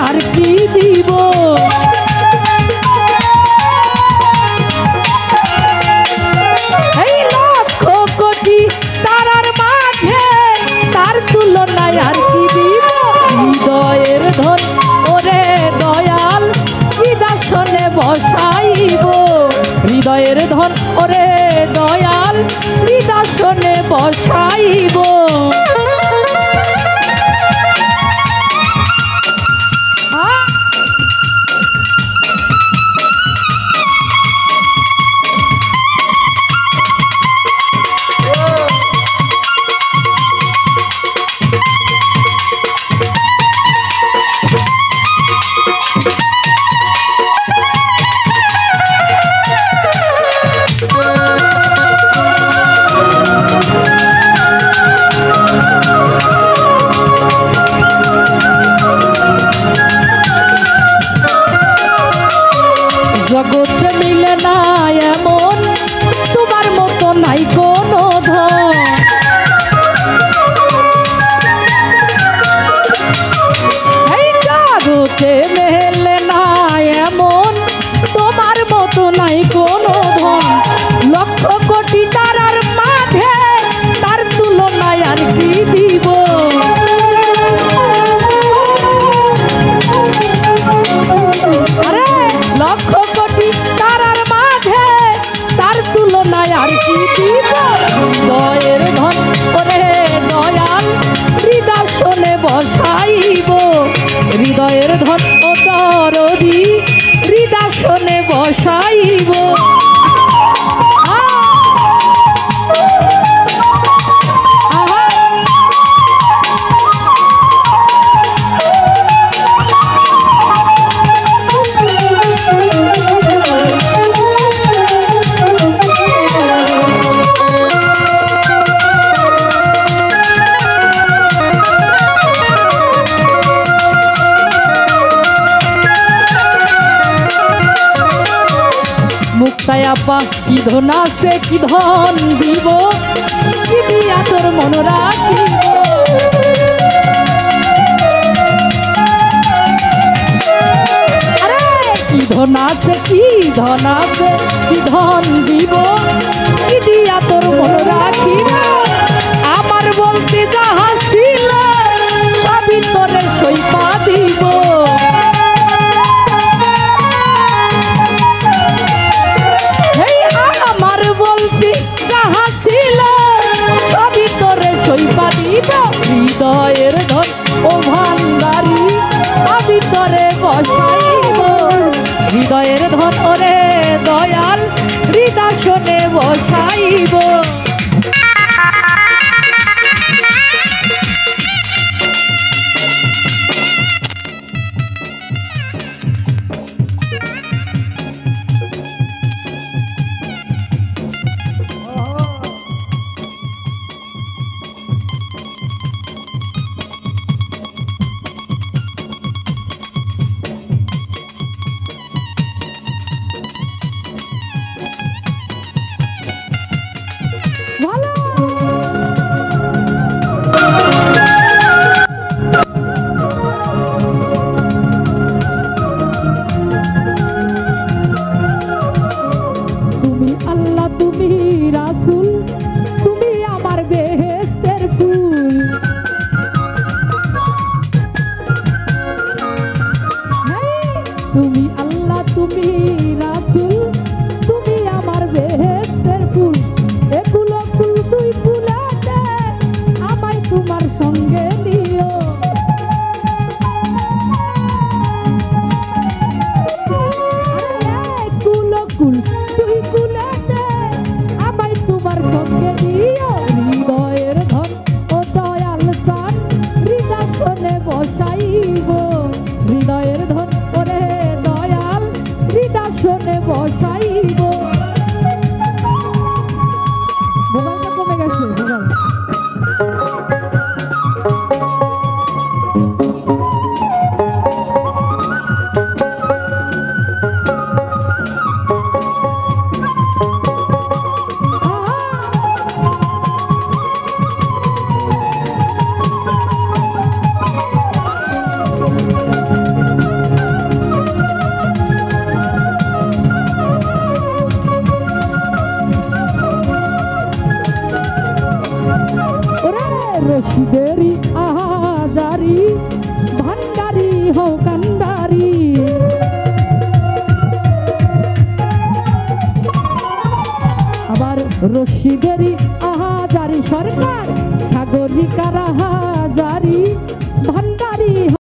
আর কি দিব। এই লক্ষ কোটি তারার মাঝে তার তুলনায় আর কি দিব। হৃদয়ের ধন ওরে দয়াল হৃদাসনে বসাইব। হৃদয়ের ধন ওরে দয়াল হৃদাসনে বসাইব। জগতে মিলে না এমন তোমার মতো নাই কোনো ধন। এই জগতে মেলে না এমন তোমার মতো নাই কোনো ধন। লক্ষ কোটি তারার মাঝে তার তুলনায় আর কি দিব। লক্ষ কোটি তারার মাঝে তার তুলনায় আর কি দিব। হৃদয়ের ধন ওরে দয়াল হৃদাসনে বসাইব। হৃদয়ের ধন ও দরদি হৃদাসনে বসাইব। মুক্তায়াপা কি ধন আছে কি ধন দিব। কি দিয়া তোর মন রাখিব। আরে কি ধন আছে কি ধন আছে কি ধন দিব। কি দিয়া তোর মন রাখিব। আমার বলতে যাহা ছিল সবই তোরে সইপা দিব। আমার বলতে যাহা ছিল সবই তোরে সইপা দিব। হৃদয়ের ধন ও ভান্ডারি আমি তোরে বসাইব। হৃদয়ের ধন ওরে দয়াল হৃদাসনে বসাইব। তুমি আল্লাহ তুমি রাসূল তুমি আমার বেহেশতের ফুল। এগুলো ফুল তুই ফুলাতে আমায় তোমার সঙ্গে দিও। এগুলো ফুল তুই ফুলাতে আমায় তোমার সঙ্গে দিও। হৃদয়ের ধন ও দয়াল চান হৃদাসনে বসাইব। হৃদয়ের ধন ওরে দয়াল রশিদেরি আহাজারি ভান্ডারি হও কান্ডারি। আবার রশিদেরি আহাজারি সরকার সাগরিকা রাহাজারি ভান্ডারি।